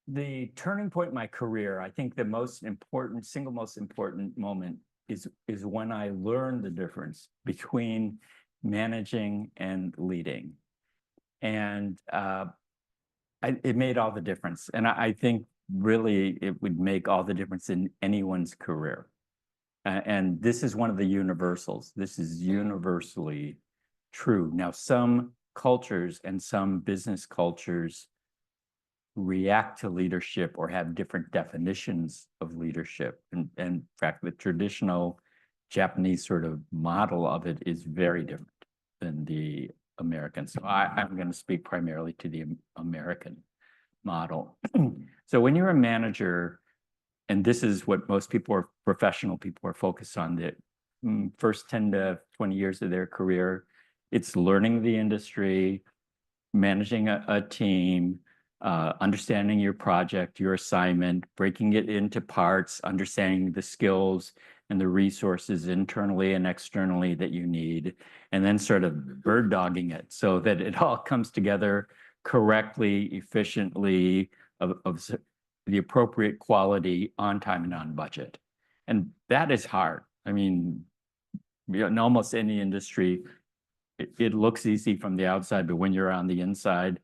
The turning point in my career, I think the single most important moment is when I learned the difference between managing and leading. And it made all the difference. And I think really it would make all the difference in anyone's career. And this is one of the universals. This is universally true. Now, some cultures and some business cultures react to leadership or have different definitions of leadership. And in fact, the traditional Japanese sort of model of it is very different than the American. So I'm going to speak primarily to the American model. So when you're a manager, and this is what most people are, professional people are focused on, the first 10 to 20 years of their career, it's learning the industry, managing a team, understanding your project, your assignment, breaking it into parts, understanding the skills and the resources internally and externally that you need, and then sort of bird dogging it so that it all comes together correctly, efficiently, of the appropriate quality, on time and on budget. And that is hard. I mean, in almost any industry, it looks easy from the outside, but when you're on the inside,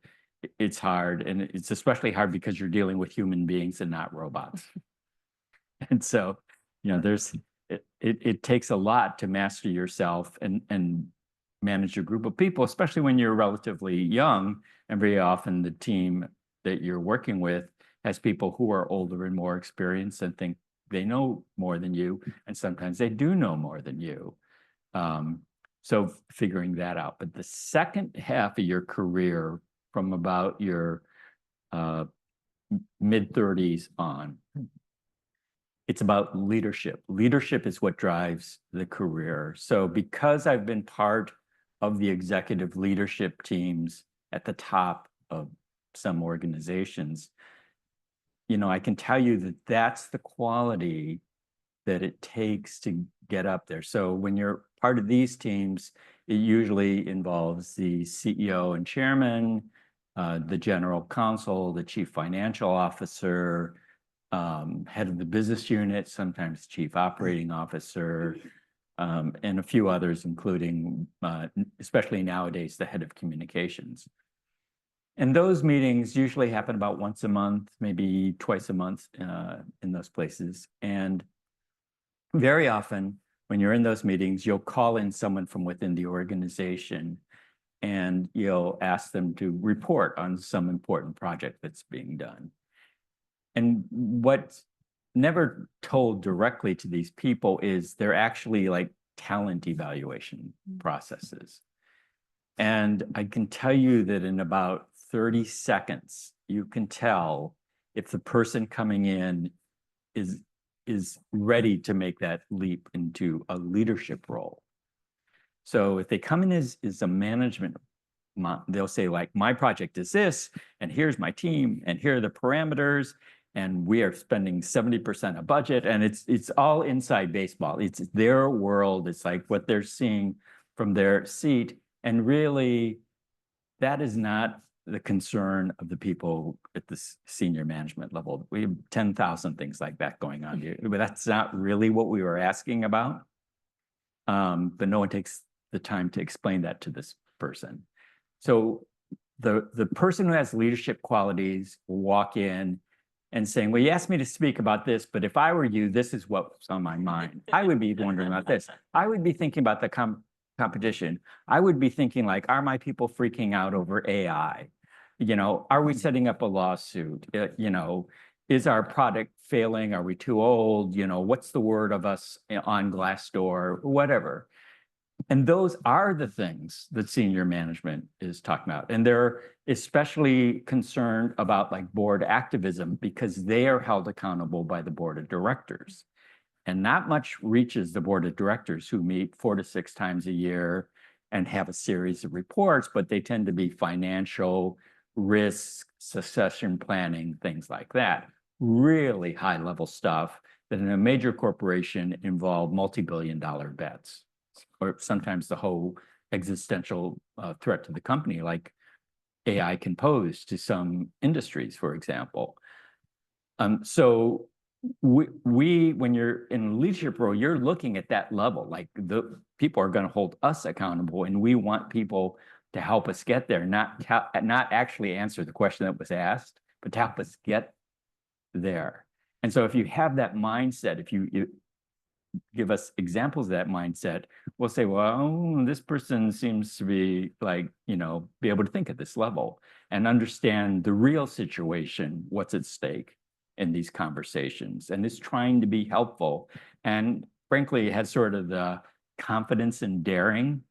it's hard. And it's especially hard because you're dealing with human beings and not robots. And so, it takes a lot to master yourself and manage a group of people, especially when you're relatively young. And very often the team that you're working with has people who are older and more experienced and think they know more than you. And sometimes they do know more than you. So figuring that out. But the second half of your career, from about your mid-30s on, it's about leadership. Leadership is what drives the career. So because I've been part of the executive leadership teams at the top of some organizations, I can tell you that that's the quality that it takes to get up there. So when you're part of these teams, it usually involves the CEO and chairman, the general counsel, the chief financial officer, head of the business unit, sometimes chief operating officer, and a few others, including, especially nowadays, the head of communications. And those meetings usually happen about once a month, maybe twice a month in those places. And very often, when you're in those meetings, you'll call in someone from within the organization and you'll ask them to report on some important project that's being done. And what's never told directly to these people is they're actually like talent evaluation processes. And I can tell you that in about 30 seconds, you can tell if the person coming in is ready to make that leap into a leadership role. So if they come in as a management, they'll say like, my project is this, and here's my team, and here are the parameters, and we are spending 70% of budget, and it's all inside baseball. It's their world. It's like what they're seeing from their seat. And really, that is not the concern of the people at the senior management level. We have 10,000 things like that going on here, but that's not really what we were asking about. But no one takes the time to explain that to this person. So the person who has leadership qualities will walk in and saying, well, you asked me to speak about this, but if I were you, this is what's on my mind. I would be wondering about this. I would be thinking about the competition. I would be thinking like, are my people freaking out over AI? Are we setting up a lawsuit? Is our product failing? Are we too old? What's the word of us on Glassdoor? Whatever. And those are the things that senior management is talking about. And they're especially concerned about like board activism because they are held accountable by the board of directors. And not much reaches the board of directors, who meet 4 to 6 times a year and have a series of reports, but they tend to be financial, risk, succession planning, things like that. Really high level stuff that in a major corporation involve multi-billion-dollar bets, or sometimes the whole existential threat to the company, like AI can pose to some industries, for example. So when you're in a leadership role, you're looking at that level. Like the people are going to hold us accountable, and we want people to help us get there, not actually answer the question that was asked, but to help us get there. And so if you have that mindset, if you give us examples of that mindset, we'll say, well, this person seems to be like, be able to think at this level and understand the real situation, what's at stake in these conversations, and is trying to be helpful. And frankly, has sort of the confidence and daring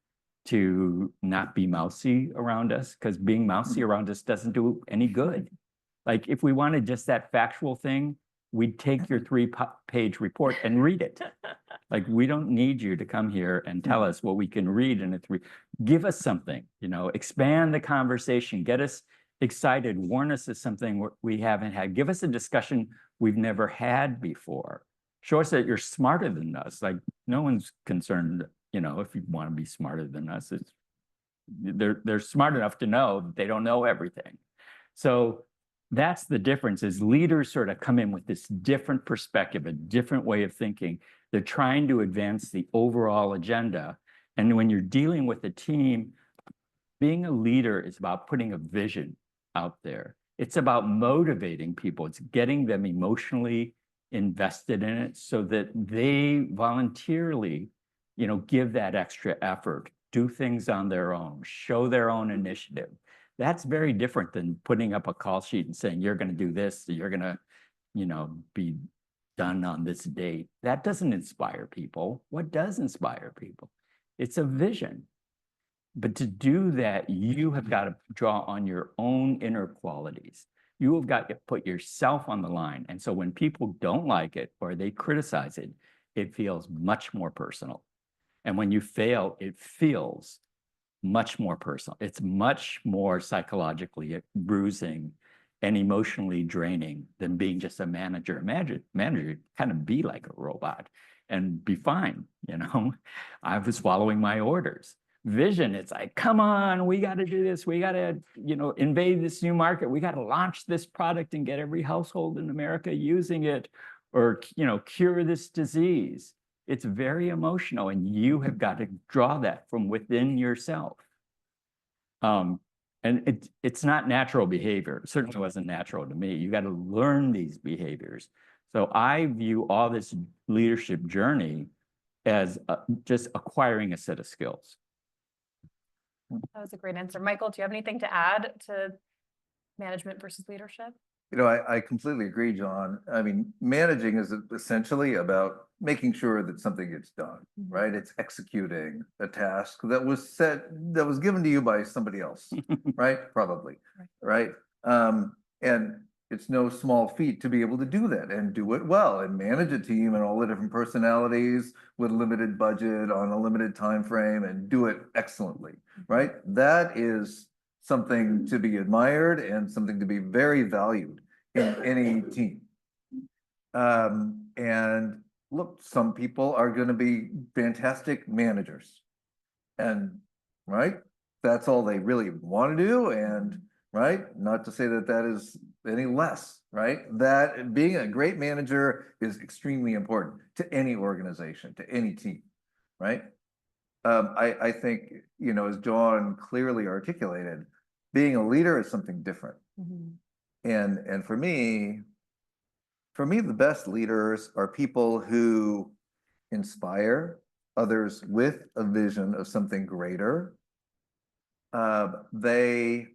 to not be mousy around us, because being mousy around us doesn't do any good. Like if we wanted just that factual thing, we'd take your 3-page report and read it. Like, we don't need you to come here and tell us what we can read in a give us something, expand the conversation, get us excited, warn us of something we haven't had, give us a discussion we've never had before. Show us that you're smarter than us. Like, no one's concerned, if you want to be smarter than us, they're smart enough to know that they don't know everything. So that's the difference, is leaders sort of come in with this different perspective, a different way of thinking. They're trying to advance the overall agenda. And when you're dealing with a team, being a leader is about putting a vision out there. It's about motivating people. It's getting them emotionally invested in it so that they voluntarily, give that extra effort, do things on their own, show their own initiative. That's very different than putting up a call sheet and saying, you're going to do this, you're going to, be done on this date. That doesn't inspire people. What does inspire people? It's a vision. But to do that, you have got to draw on your own inner qualities. You have got to put yourself on the line. And so when people don't like it or they criticize it, it feels much more personal. And when you fail, it feels much more personal. It's much more psychologically bruising and emotionally draining than being just a manager. Manager kind of be like a robot and be fine. I was following my orders. Vision, it's like, come on, we got to do this. We got to, invade this new market. We got to launch this product and get every household in America using it, or, cure this disease. It's very emotional, and you have got to draw that from within yourself. And it's not natural behavior. It certainly wasn't natural to me. You got to learn these behaviors. So I view all this leadership journey as just acquiring a set of skills. That was a great answer. Michael, do you have anything to add to management versus leadership? I completely agree, John. I mean, managing is essentially about making sure that something gets done, right? It's executing a task that was given to you by somebody else, right? Probably, right? And it's no small feat to be able to do that and do it well and manage a team and all the different personalities with limited budget on a limited time frame and do it excellently, right? That is something to be admired and something to be very valued in any team. And look, some people are going to be fantastic managers, and right, that's all they really want to do. And right, not to say that that is any less, right? That being a great manager is extremely important to any organization, to any team, right? I think, as John clearly articulated, being a leader is something different. And for me, the best leaders are people who inspire others with a vision of something greater. They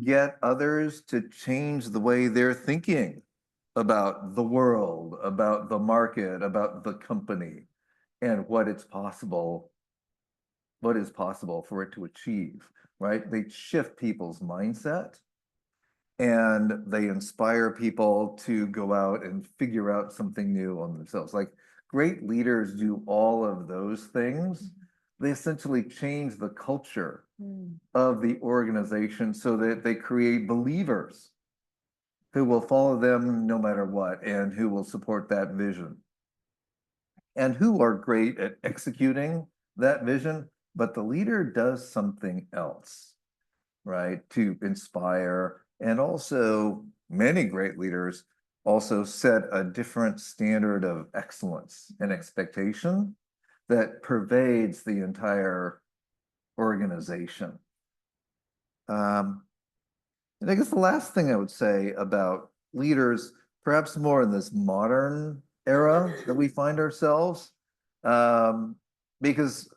get others to change the way they're thinking about the world, about the market, about the company, and what is possible for it to achieve, right? They shift people's mindset, and they inspire people to go out and figure out something new on themselves. Like, great leaders do all of those things. They essentially change the culture of the organization so that they create believers who will follow them no matter what and who will support that vision and who are great at executing that vision. But the leader does something else, right, to inspire. And also, many great leaders also set a different standard of excellence and expectation that pervades the entire organization. And I guess the last thing I would say about leaders, perhaps more in this modern era that we find ourselves, because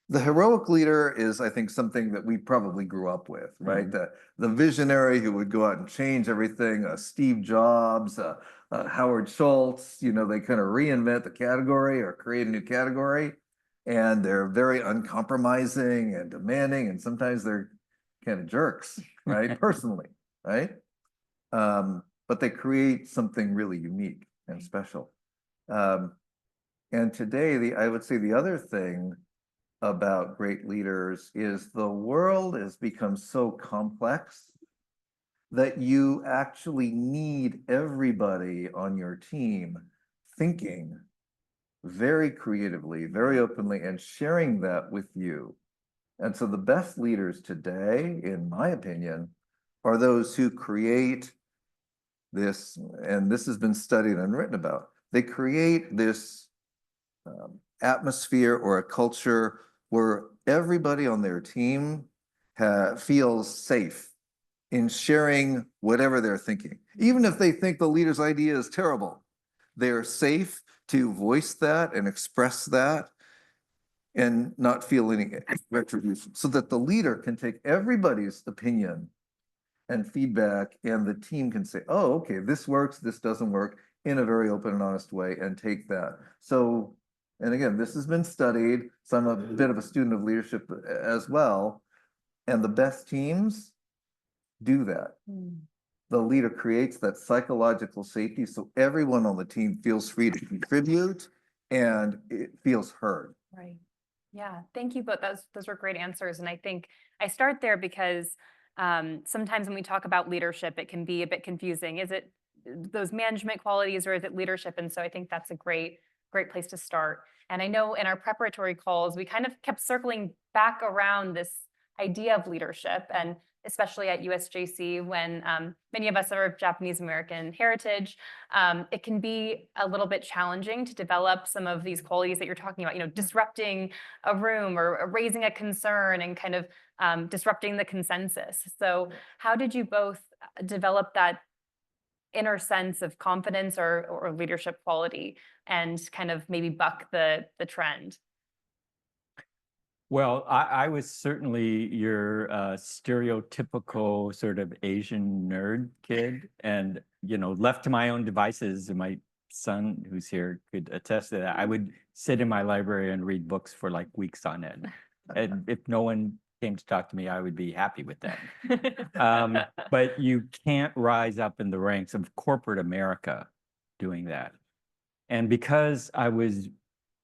the heroic leader is, I think, something that we probably grew up with, right? The visionary who would go out and change everything, Steve Jobs, Howard Schultz, you know, they kind of reinvent the category or create a new category. And they're very uncompromising and demanding, and sometimes they're kind of jerks, right? Personally, right? But they create something really unique and special. And today, I would say the other thing about great leaders is the world has become so complex that you actually need everybody on your team thinking very creatively, very openly, and sharing that with you. And so the best leaders today, in my opinion, are those who create this, and this has been studied and written about, they create this atmosphere or a culture where everybody on their team feels safe in sharing whatever they're thinking. Even if they think the leader's idea is terrible, they're safe to voice that and express that and not feel any retribution, so that the leader can take everybody's opinion and feedback, and the team can say, oh, okay, this works, this doesn't work, in a very open and honest way, and take that. So, and again, this has been studied, so I'm a bit of a student of leadership as well, and the best teams do that. The leader creates that psychological safety, so everyone on the team feels free to contribute and it feels heard. Right. Yeah, thank you both. Those were great answers. And I think I start there because sometimes when we talk about leadership, it can be a bit confusing. Is it those management qualities or is it leadership? And so I think that's a great place to start. And I know in our preparatory calls, we kind of kept circling back around this idea of leadership, and especially at USJC, when many of us are of Japanese American heritage, it can be a little bit challenging to develop some of these qualities that you're talking about, you know, disrupting a room or raising a concern and kind of disrupting the consensus. So how did you both develop that inner sense of confidence or leadership quality and kind of maybe buck the trend? Well, I was certainly your stereotypical sort of Asian nerd kid, and you know, left to my own devices, and my son, who's here, could attest to that. I would sit in my library and read books for like weeks on end, and if no one came to talk to me, I would be happy with that. But you can't rise up in the ranks of corporate America doing that, and because I was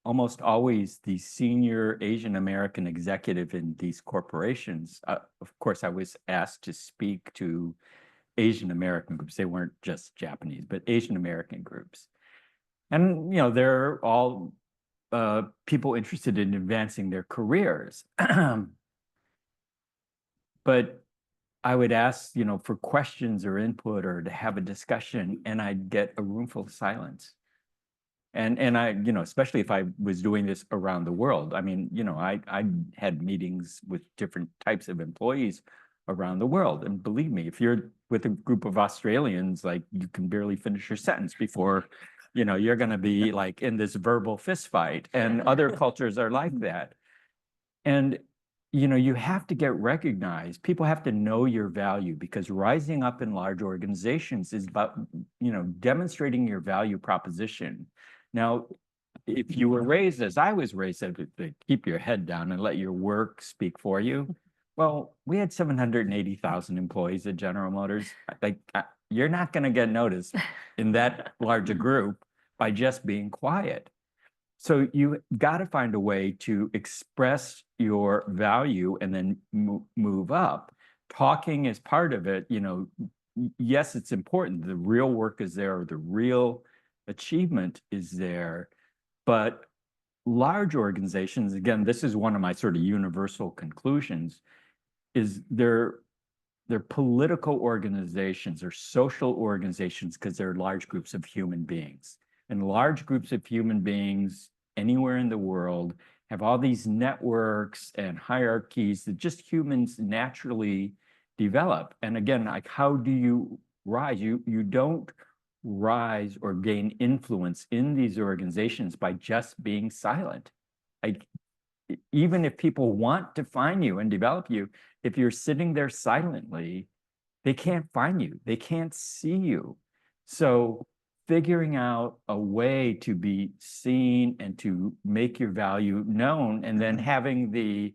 almost always the senior Asian American executive in these corporations, of course, I was asked to speak to Asian American groups. They weren't just Japanese, but Asian American groups. And, you know, they're all people interested in advancing their careers. But I would ask, you know, for questions or input or to have a discussion, and I'd get a room full of silence. And I, you know, especially if I was doing this around the world. I mean, you know, I had meetings with different types of employees around the world. And believe me, if you're with a group of Australians, like you can barely finish your sentence before, you know, you're going to be like in this verbal fist fight. And other cultures are like that. And, you know, you have to get recognized. People have to know your value, because rising up in large organizations is about, you know, demonstrating your value proposition. Now, if you were raised as I was raised, to keep your head down and let your work speak for you. Well, we had 780,000 employees at General Motors. Like, you're not going to get noticed in that large a group by just being quiet. So you got to find a way to express your value and then move up. Talking is part of it. You know, yes, it's important. The real work is there. The real achievement is there. But large organizations, again, this is one of my sort of universal conclusions, is they're they're political organizations or social organizations because they're large groups of human beings. And large groups of human beings anywhere in the world have all these networks and hierarchies that just humans naturally develop. And again, like how do you rise? You don't rise or gain influence in these organizations by just being silent. Like even if people want to find you and develop you, if you're sitting there silently, they can't find you. They can't see you. So figuring out a way to be seen and to make your value known, and then having the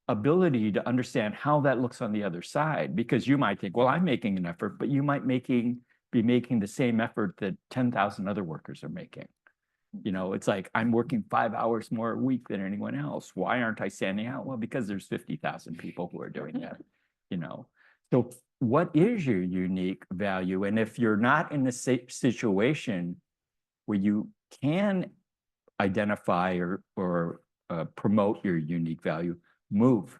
ability to understand how that looks on the other side, because you might think, well, I'm making an effort, but you might be making the same effort that 10,000 other workers are making. You know, it's like, I'm working 5 hours more a week than anyone else. Why aren't I standing out? Well, because there's 50,000 people who are doing that, you know. So what is your unique value? And if you're not in the situation where you can identify or promote your unique value, move.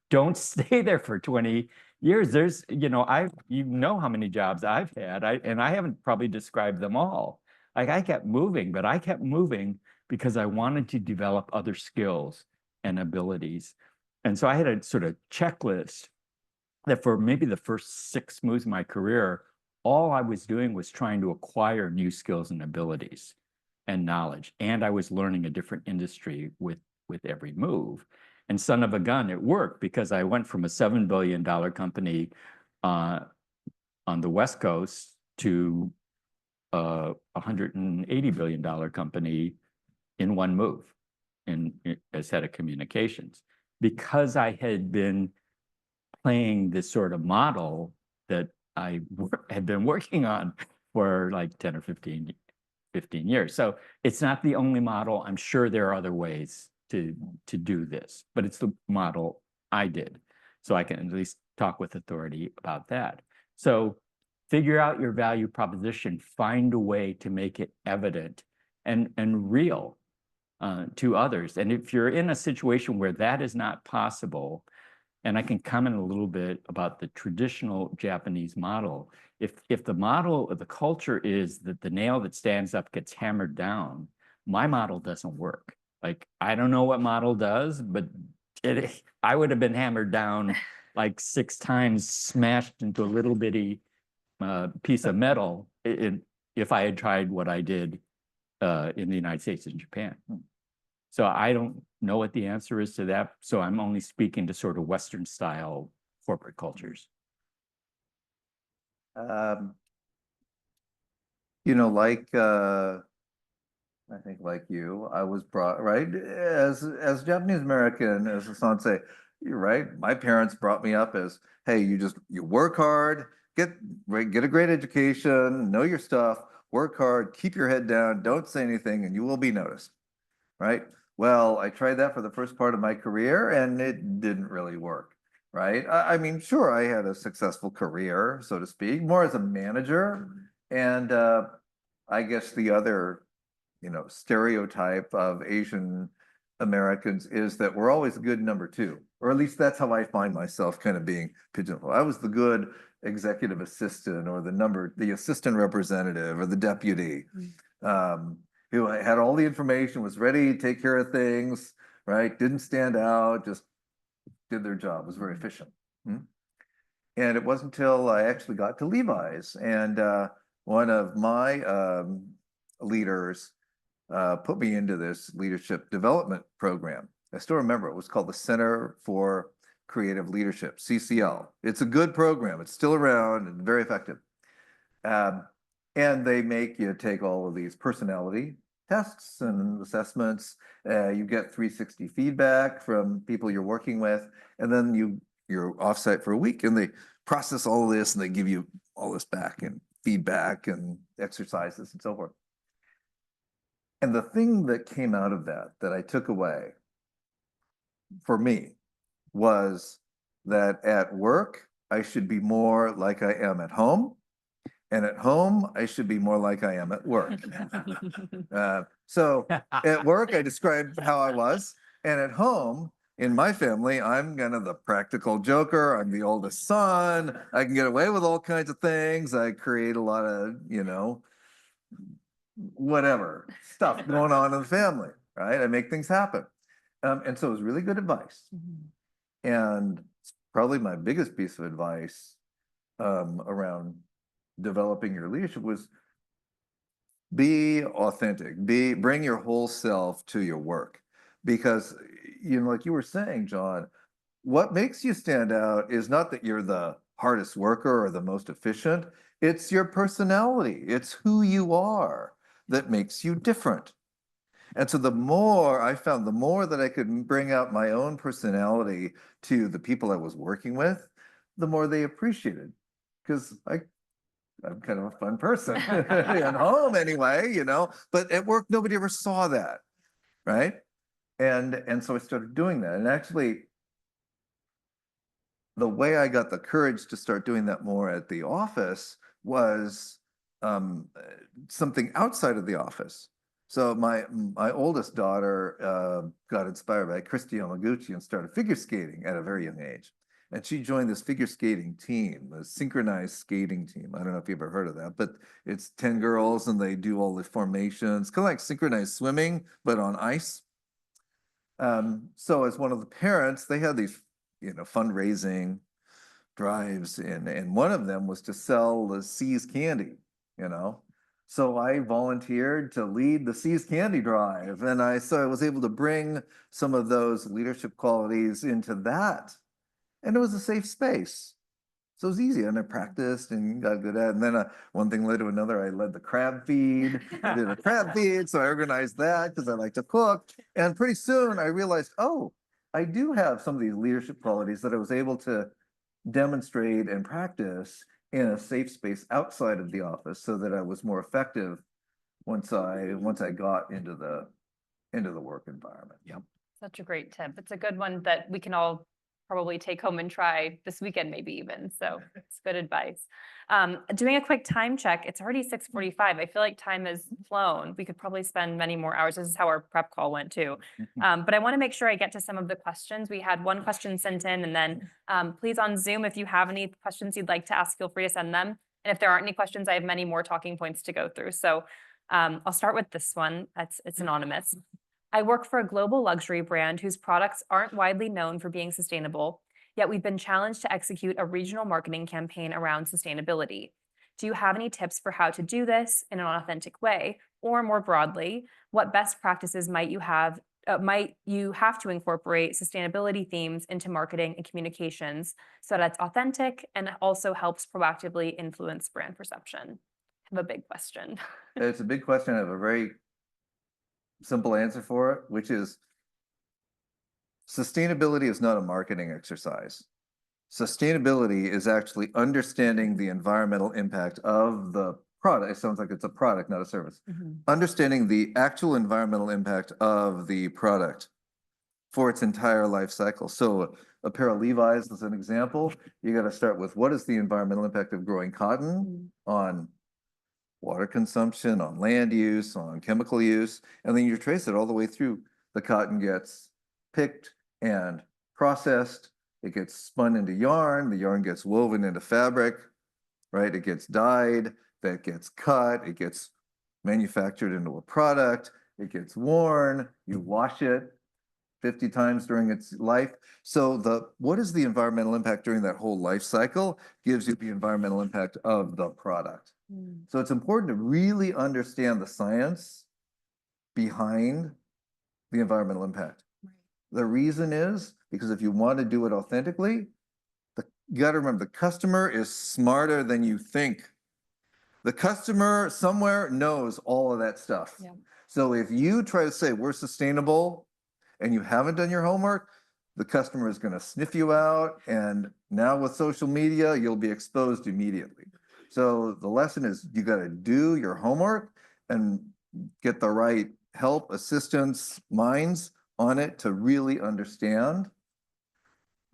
Don't stay there for 20 years. There's, you know, you know how many jobs I've had, and I haven't probably described them all. Like I kept moving, but I kept moving because I wanted to develop other skills and abilities. And so I had a sort of checklist that for maybe the first 6 moves of my career, all I was doing was trying to acquire new skills and abilities and knowledge. And I was learning a different industry with every move. And son of a gun, it worked because I went from a $7 billion company on the West Coast to a $180 billion company in one move as head of communications, because I had been playing this sort of model that I had been working on for like 10 or 15 years. So it's not the only model. I'm sure there are other ways to do this, but it's the model I did. So I can at least talk with authority about that. So figure out your value proposition, find a way to make it evident and real to others. And if you're in a situation where that is not possible, and I can comment a little bit about the traditional Japanese model, if the model of the culture is that the nail that stands up gets hammered down, my model doesn't work. Like, I don't know what model does, but I would have been hammered down like 6 times, smashed into a little bitty piece of metal if I had tried what I did in the United States and Japan. So I don't know what the answer is to that. So I'm only speaking to sort of Western style corporate cultures. You know, like I think like you, I was brought, right, as Japanese American, as Hassan say, you're right. My parents brought me up as, hey, you work hard, get a great education, know your stuff, work hard, keep your head down, don't say anything, and you will be noticed, right? Well, I tried that for the first part of my career, and it didn't really work, right? I mean, sure, I had a successful career, so to speak, more as a manager, and I guess the other, you know, stereotype of Asian Americans is that we're always a good number 2, or at least that's how I find myself kind of being pigeonholed. I was the good executive assistant, or the assistant representative, or the deputy, who had all the information, was ready to take care of things, right? Didn't stand out, just did their job, was very efficient. And it wasn't until I actually got to Levi's, and one of my leaders put me into this leadership development program. I still remember it was called the Center for Creative Leadership, CCL. It's a good program. It's still around and very effective. And they make you take all of these personality tests and assessments. You get 360 feedback from people you're working with, and then you're offsite for a week, and they process all of this, and they give you all this back and feedback and exercises and so forth. And the thing that came out of that I took away for me was that at work, I should be more like I am at home. And at home, I should be more like I am at work. So at work, I described how I was. And at home, in my family, I'm kind of the practical joker. I'm the oldest son. I can get away with all kinds of things. I create a lot of, whatever stuff going on in the family, right? I make things happen. And so it was really good advice. And probably my biggest piece of advice around developing your leadership was be authentic, bring your whole self to your work. Because, like you were saying, John, what makes you stand out is not that you're the hardest worker or the most efficient, it's your personality, it's who you are that makes you different. And so the more I found, the more that I could bring out my own personality to the people I was working with, the more they appreciated. Because I'm kind of a fun person at home anyway, but at work, nobody ever saw that, right? And so I started doing that. And actually, the way I got the courage to start doing that more at the office was something outside of the office. So my oldest daughter got inspired by Christy Yamaguchi and started figure skating at a very young age. And she joined this figure skating team, a synchronized skating team. I don't know if you've ever heard of that, but it's 10 girls and they do all the formations, kind of like synchronized swimming, but on ice. So as one of the parents, they had these, fundraising drives, and one of them was to sell the See's candy, So I volunteered to lead the See's candy drive, and so I was able to bring some of those leadership qualities into that, and it was a safe space. So it was easy, and I practiced and got good at it. And then one thing led to another. I led the crab feed. I did a crab feed, so I organized that because I like to cook. And pretty soon I realized, oh, I do have some of these leadership qualities that I was able to demonstrate and practice in a safe space outside of the office, so that I was more effective once I got into the work environment. Yep. Such a great tip. It's a good one that we can all probably take home and try this weekend, maybe even. So it's good advice. Doing a quick time check, it's already 6:45. I feel like time has flown. We could probably spend many more hours. This is how our prep call went too. But I want to make sure I get to some of the questions. We had one question sent in, and then please on Zoom, if you have any questions you'd like to ask, feel free to send them. And if there aren't any questions, I have many more talking points to go through. So I'll start with this one. It's anonymous. I work for a global luxury brand whose products aren't widely known for being sustainable, yet we've been challenged to execute a regional marketing campaign around sustainability. Do you have any tips for how to do this in an authentic way? Or more broadly, what best practices might you have to incorporate sustainability themes into marketing and communications so that it's authentic and also helps proactively influence brand perception? I have a big question. It's a big question. I have a very simple answer for it, which is sustainability is not a marketing exercise. Sustainability is actually understanding the environmental impact of the product. It sounds like it's a product, not a service. Understanding the actual environmental impact of the product for its entire life cycle. So a pair of Levi's as an example, you got to start with what is the environmental impact of growing cotton on water consumption, on land use, on chemical use, and then you trace it all the way through. The cotton gets picked and processed, it gets spun into yarn, the yarn gets woven into fabric, right? It gets dyed, that gets cut, it gets manufactured into a product, it gets worn, you wash it 50 times during its life. So what is the environmental impact during that whole life cycle gives you the environmental impact of the product. So it's important to really understand the science behind the environmental impact. The reason is because if you want to do it authentically, you got to remember the customer is smarter than you think. The customer somewhere knows all of that stuff. So if you try to say we're sustainable and you haven't done your homework, the customer is going to sniff you out. And now with social media, you'll be exposed immediately. So the lesson is you got to do your homework and get the right help, assistance, minds on it to really understand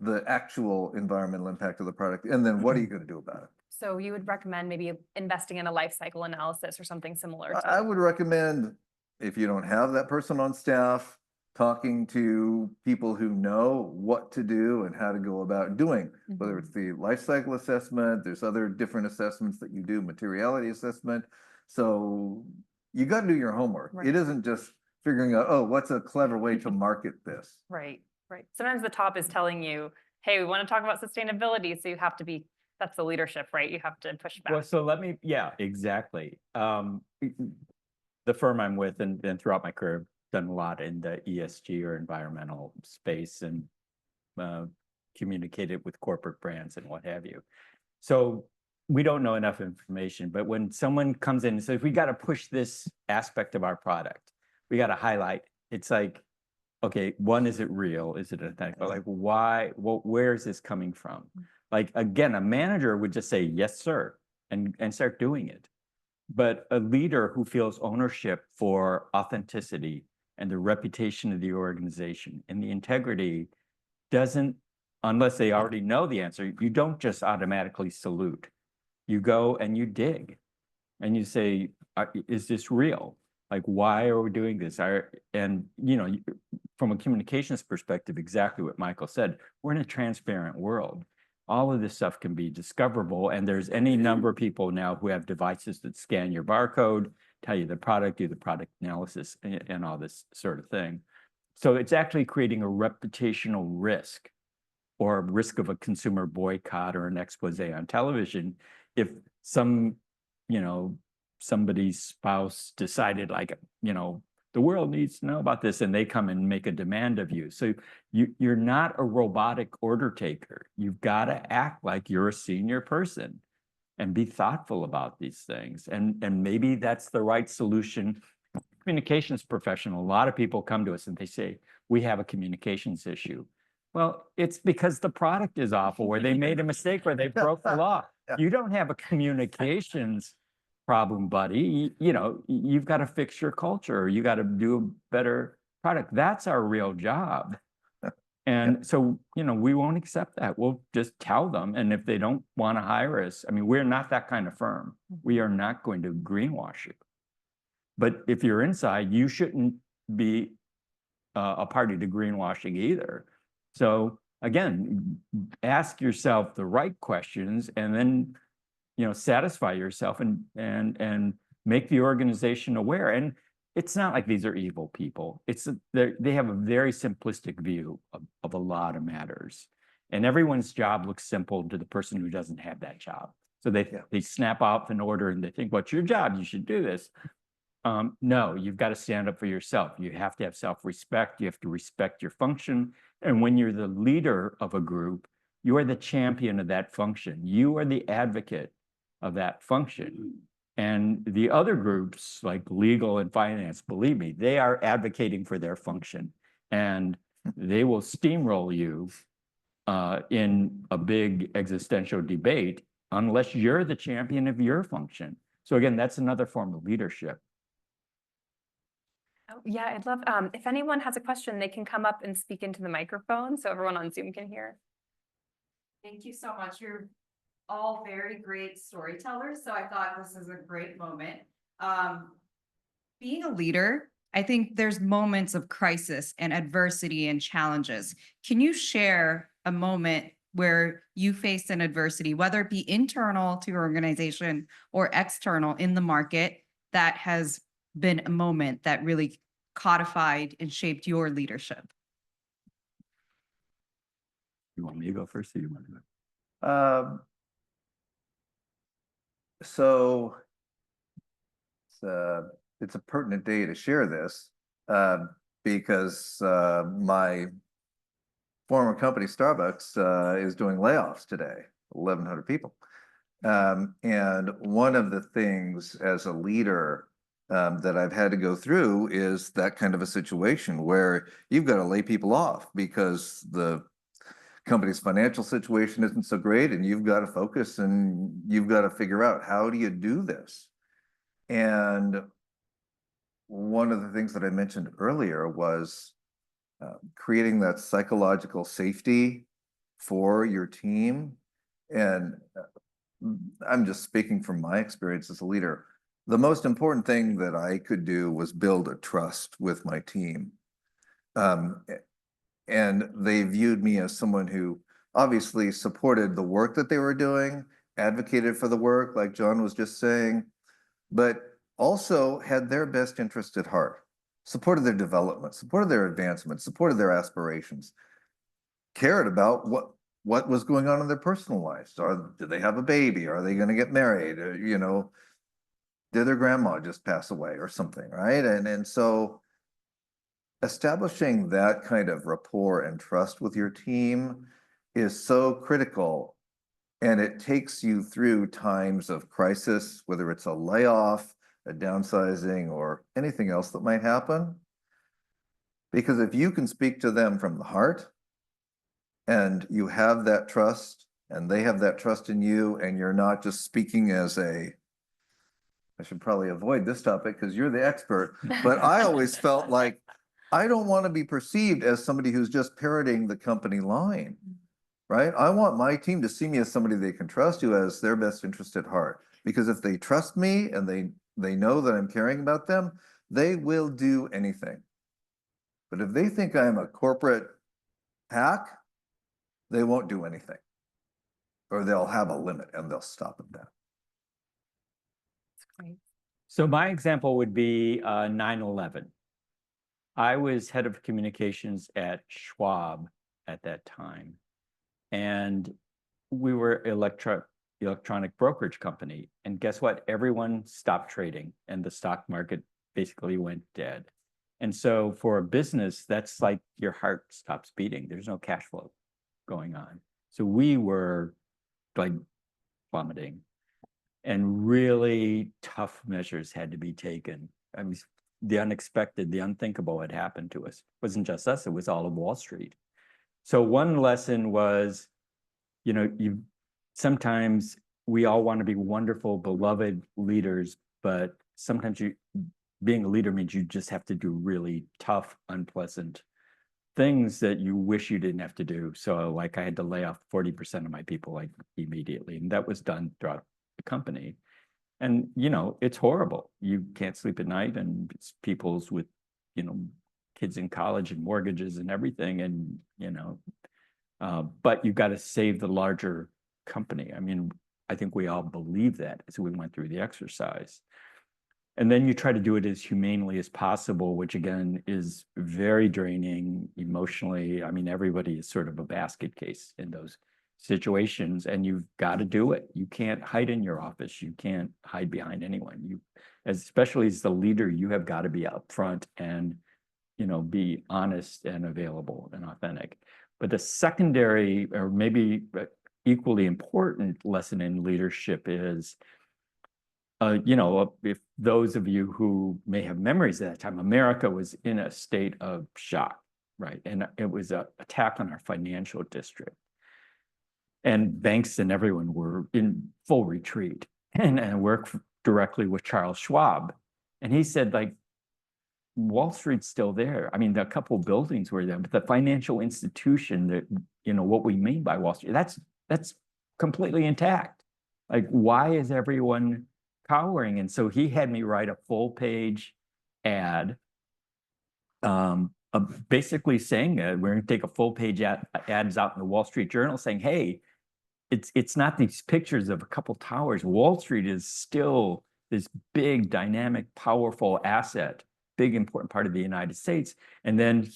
the actual environmental impact of the product. And then what are you going to do about it? So you would recommend maybe investing in a life cycle analysis or something similar to I would recommend, if you don't have that person on staff, talking to people who know what to do and how to go about doing, whether it's the life cycle assessment, there's other different assessments that you do, materiality assessment. So you got to do your homework. Right. It isn't just figuring out, oh, what's a clever way to market this? Right, right. Sometimes the top is telling you, hey, we want to talk about sustainability. So you have to be, that's the leadership, right? You have to push back. Well, so let me, yeah, exactly. The firm I'm with and throughout my career, done a lot in the ESG or environmental space and communicated with corporate brands and what have you. So we don't know enough information, but when someone comes in and says, we got to push this aspect of our product, we got to highlight, it's like, okay, one, is it real? Is it authentic? But like, why, where is this coming from? Like, again, a manager would just say, yes, sir, and start doing it. But a leader who feels ownership for authenticity and the reputation of the organization and the integrity doesn't, unless they already know the answer, you don't just automatically salute. You go and you dig and you say, is this real? Like, why are we doing this? And, you know, from a communications perspective, exactly what Michael said, we're in a transparent world. All of this stuff can be discoverable, and there's any number of people now who have devices that scan your barcode, tell you the product, do the product analysis, and all this sort of thing. So it's actually creating a reputational risk or a risk of a consumer boycott or an expose on television if some, you know, somebody's spouse decided, like, you know, the world needs to know about this, and they come and make a demand of you. So you're not a robotic order taker. You've got to act like you're a senior person and be thoughtful about these things. And maybe that's the right solution. Communications professional, a lot of people come to us and they say, we have a communications issue. Well, it's because the product is awful, or they made a mistake, or they broke the law. You don't have a communications problem, buddy. You know, you've got to fix your culture. You got to do a better product. That's our real job. And so, you know, we won't accept that. We'll just tell them. And if they don't want to hire us, I mean, we're not that kind of firm. We are not going to greenwash you. But if you're inside, you shouldn't be a party to greenwashing either. So again, ask yourself the right questions, and then, you know, satisfy yourself and make the organization aware. And it's not like these are evil people. It's they have a very simplistic view of a lot of matters, and everyone's job looks simple to the person who doesn't have that job. So they snap off an order and they think, what's your job? You should do this. No, you've got to stand up for yourself. You have to have self-respect. You have to respect your function. And when you're the leader of a group, you are the champion of that function. You are the advocate of that function. And the other groups, like legal and finance, believe me, they are advocating for their function. And they will steamroll you in a big existential debate unless you're the champion of your function. So again, that's another form of leadership. Oh, yeah, I'd love, if anyone has a question, they can come up and speak into the microphone so everyone on Zoom can hear. Thank you so much. You're all very great storytellers, so I thought this is a great moment. Being a leader, I think there's moments of crisis and adversity and challenges. Can you share a moment where you faced an adversity, whether it be internal to your organization or external in the market, that has been a moment that really codified and shaped your leadership? You want me to go first, or you want to go? So it's a pertinent day to share this because my former company, Starbucks, is doing layoffs today, 1,100 people. And one of the things as a leader that I've had to go through is that kind of a situation where you've got to lay people off because the company's financial situation isn't so great, and you've got to focus and you've got to figure out, how do you do this? And one of the things that I mentioned earlier was creating that psychological safety for your team. And I'm just speaking from my experience as a leader. The most important thing that I could do was build a trust with my team. Um, and they viewed me as someone who obviously supported the work that they were doing, advocated for the work, like John was just saying, but also had their best interest at heart, supported their development, supported their advancement, supported their aspirations, cared about what was going on in their personal lives. Did they have a baby? Are they going to get married? You know, did their grandma just pass away or something, right? And so establishing that kind of rapport and trust with your team is so critical. And it takes you through times of crisis, whether it's a layoff, a downsizing, or anything else that might happen. Because if you can speak to them from the heart and you have that trust and they have that trust in you, and you're not just speaking as I should probably avoid this topic because you're the expert, but I always felt like I don't want to be perceived as somebody who's just parroting the company line, right? I want my team to see me as somebody they can trust, who has their best interest at heart. Because if they trust me and they know that I'm caring about them, they will do anything. But if they think I'm a corporate hack, they won't do anything. Or they'll have a limit and they'll stop at that. That's great. So my example would be 9/11. I was head of communications at Schwab at that time, and we were electronic brokerage company. And guess what? Everyone stopped trading, and the stock market basically went dead. And so for a business, that's like your heart stops beating. There's no cash flow going on. So we were like plummeting, and really tough measures had to be taken. I mean, the unexpected, the unthinkable had happened to us. It wasn't just us, it was all of Wall Street. So one lesson was, you know, sometimes we all want to be wonderful, beloved leaders, but sometimes being a leader means you just have to do really tough, unpleasant things that you wish you didn't have to do. So like I had to lay off 40% of my people like immediately, and that was done throughout the company. And, you know, it's horrible. You can't sleep at night, and it's people's with, you know, kids in college and mortgages and everything. And, you know, but you've got to save the larger company. I mean, I think we all believe that as we went through the exercise. And then you try to do it as humanely as possible, which again is very draining emotionally. I mean, everybody is sort of a basket case in those situations, and you've got to do it. You can't hide in your office. You can't hide behind anyone. Especially as the leader, you have got to be upfront and, you know, be honest and available and authentic. But the secondary, or maybe equally important lesson in leadership is, you know, if those of you who may have memories at that time, America was in a state of shock, right? And it was an attack on our financial district. And banks and everyone were in full retreat. And I worked directly with Charles Schwab. And he said, like, Wall Street's still there. I mean, a couple of buildings were there, but the financial institution that, you know, what we mean by Wall Street, that's completely intact. Like, why is everyone cowering? And so he had me write a full page ad, basically saying that we're going to take a full page ads out in the Wall Street Journal saying, hey, it's not these pictures of a couple towers. Wall Street is still this big, dynamic, powerful asset, big, important part of the United States. And then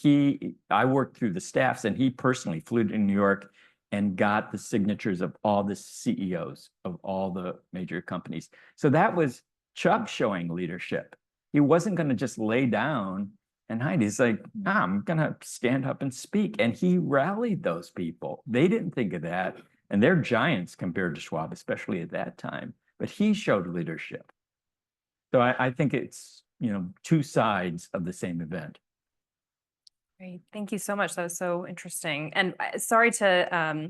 I worked through the staffs, and he personally flew to New York and got the signatures of all the CEOs of all the major companies. So that was Chuck showing leadership. He wasn't going to just lay down and hide. He's like, I'm going to stand up and speak. And he rallied those people. They didn't think of that. And they're giants compared to Schwab, especially at that time. But he showed leadership. So I think it's, you know, two sides of the same event. Great. Thank you so much. That was so interesting. And sorry to,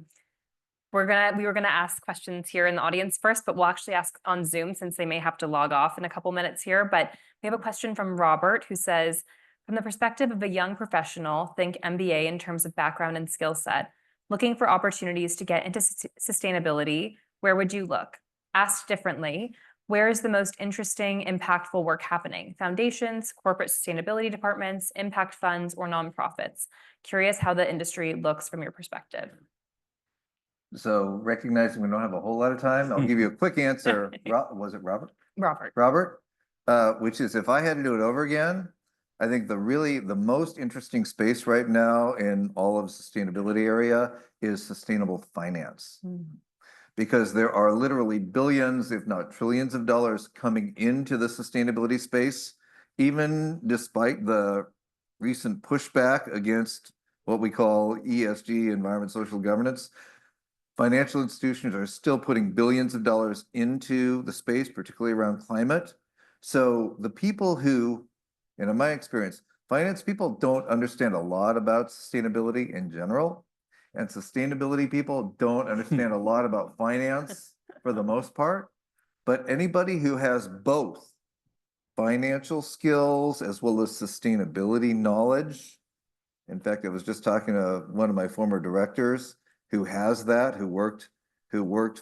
we were gonna ask questions here in the audience first, but we'll actually ask on Zoom since they may have to log off in a couple minutes here. But we have a question from Robert who says, from the perspective of a young professional, think MBA in terms of background and skill set, looking for opportunities to get into sustainability, where would you look? Asked differently, Where is the most interesting, impactful work happening? Foundations, corporate sustainability departments, impact funds, or nonprofits? Curious how the industry looks from your perspective. So recognizing we don't have a whole lot of time, I'll give you a quick answer. Was it Robert? Robert. Robert, which is if I had to do it over again, I think the most interesting space right now in all of sustainability area is sustainable finance. Because there are literally billions, if not trillions of dollars coming into the sustainability space, even despite the recent pushback against what we call ESG, environment, social governance. Financial institutions are still putting billions of dollars into the space, particularly around climate. So the people who, and in my experience, finance people don't understand a lot about sustainability in general. And sustainability people don't understand a lot about finance for the most part. But anybody who has both financial skills as well as sustainability knowledge. In fact, I was just talking to one of my former directors who has that, who worked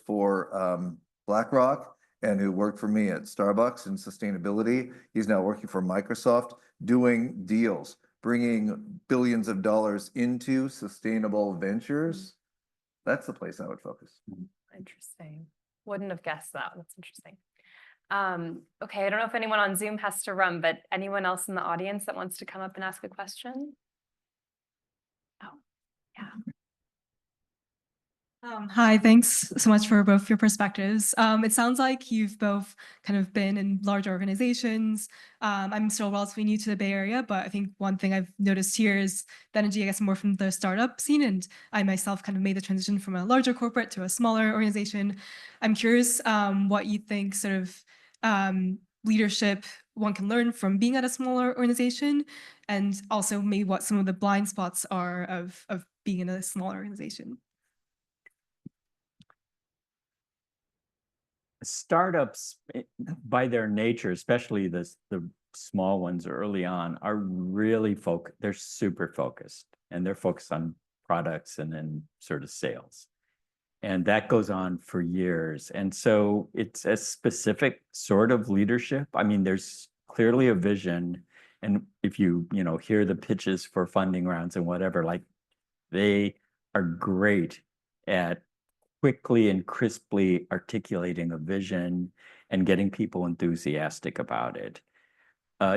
for BlackRock and who worked for me at Starbucks in sustainability. He's now working for Microsoft doing deals, bringing billions of dollars into sustainable ventures. That's the place I would focus. Interesting. Wouldn't have guessed that. That's interesting. Okay, I don't know if anyone on Zoom has to run, but anyone else in the audience that wants to come up and ask a question? Oh, yeah. Hi, thanks so much for both your perspectives. It sounds like you've both kind of been in large organizations. I'm still relatively new to the Bay Area, but I think one thing I've noticed here is the energy, I guess, more from the startup scene. And I myself kind of made the transition from a larger corporate to a smaller organization. I'm curious what you think sort of leadership one can learn from being at a smaller organization, and also maybe what some of the blind spots are of being in a smaller organization. Startups, by their nature, especially the small ones early on, are really focused. They're super focused, and they're focused on products and then sort of sales. And that goes on for years. And so it's a specific sort of leadership. I mean, there's clearly a vision. And if you hear the pitches for funding rounds and whatever, like they are great at quickly and crisply articulating a vision and getting people enthusiastic about it.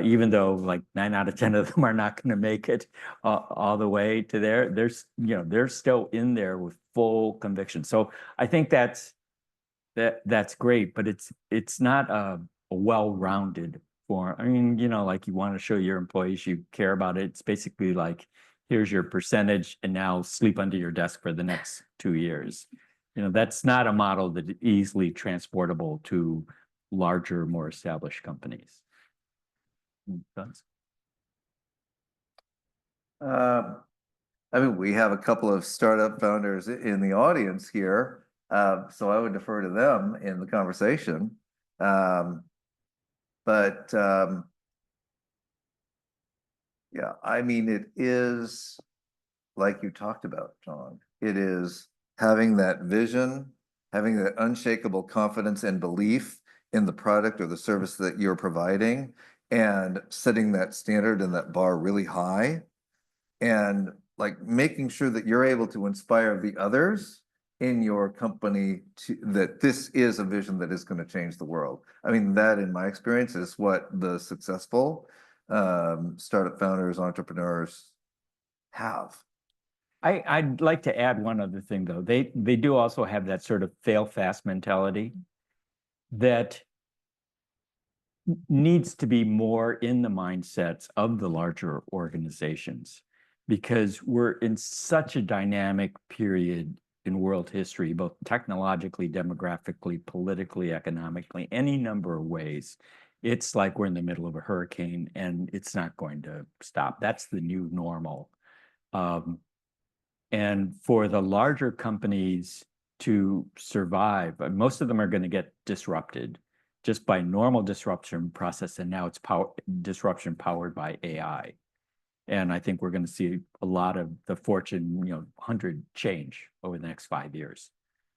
Even though like 9 out of 10 of them are not going to make it all the way to there, they're still in there with full conviction. So I think that's great, but it's not a well-rounded form. I mean, like you want to show your employees you care about it. It's basically like, here's your percentage, and now sleep under your desk for the next 2 years. That's not a model that is easily transportable to larger, more established companies. I mean, we have a couple of startup founders in the audience here, so I would defer to them in the conversation. Yeah, I mean, it is like you talked about, John. It is having that vision, having that unshakable confidence and belief in the product or the service that you're providing, and setting that standard and that bar really high, and like making sure that you're able to inspire the others in your company that this is a vision that is going to change the world. I mean, that in my experience is what the successful startup founders, entrepreneurs have. I'd like to add one other thing, though. They do also have that sort of fail fast mentality that needs to be more in the mindsets of the larger organizations, because we're in such a dynamic period in world history, both technologically, demographically, politically, economically, any number of ways. It's like we're in the middle of a hurricane and it's not going to stop. That's the new normal. And for the larger companies to survive, most of them are going to get disrupted just by normal disruption process. And now it's disruption powered by AI. And I think we're going to see a lot of the Fortune 100 change over the next 5 years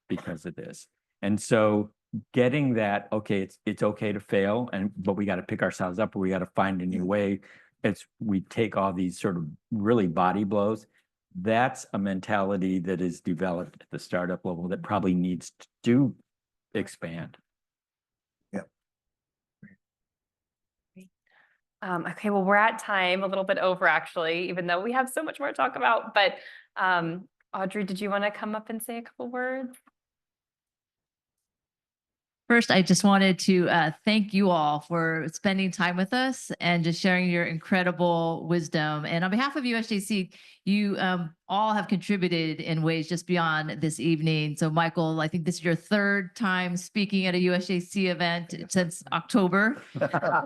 because of this. And so getting that, okay, it's okay to fail, but we got to pick ourselves up, or we got to find a new way. We take all these sort of really body blows. That's a mentality that is developed at the startup level that probably needs to expand. Okay, well, we're at time, a little bit over actually, even though we have so much more to talk about. But Audrey, did you want to come up and say a couple words? First, I just wanted to thank you all for spending time with us and just sharing your incredible wisdom. And on behalf of USJC, you all have contributed in ways just beyond this evening. So Michael, I think this is your third time speaking at a USJC event since October,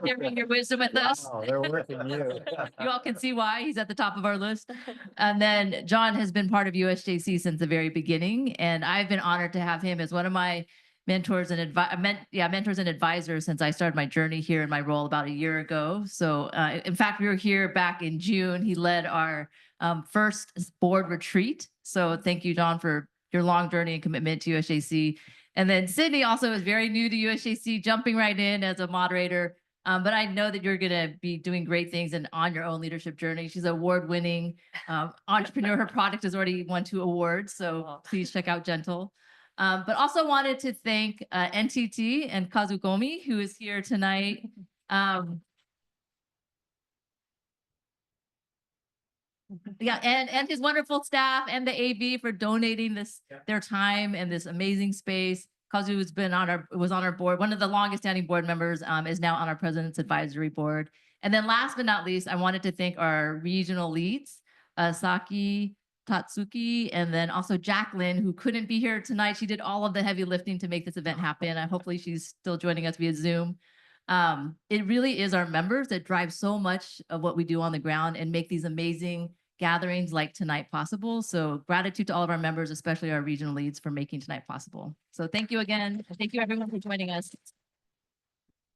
sharing your wisdom with us. Wow, they're working you. You all can see why he's at the top of our list. And then John has been part of USJC since the very beginning. And I've been honored to have him as one of my mentors and advisors since I started my journey here in my role about a year ago. So in fact, we were here back in June. He led our first board retreat. So thank you, John, for your long journey and commitment to USJC. And then Sydney also is very new to USJC, jumping right in as a moderator. But I know that you're going to be doing great things and on your own leadership journey. She's an award-winning entrepreneur. Her product has already won 2 awards. So please check out Gentle. But also wanted to thank NTT and Kazukomi, who is here tonight. Yeah, and his wonderful staff and the AV for donating their time and this amazing space. Kazu was on our board, one of the longest standing board members, is now on our president's advisory board. And then last but not least, I wanted to thank our regional leads, Saki Tatsuki, and then also Jacqueline, who couldn't be here tonight. She did all of the heavy lifting to make this event happen. Hopefully she's still joining us via Zoom. It really is our members that drive so much of what we do on the ground and make these amazing gatherings like tonight possible. So gratitude to all of our members, especially our regional leads, for making tonight possible. So thank you again. Thank you everyone for joining us.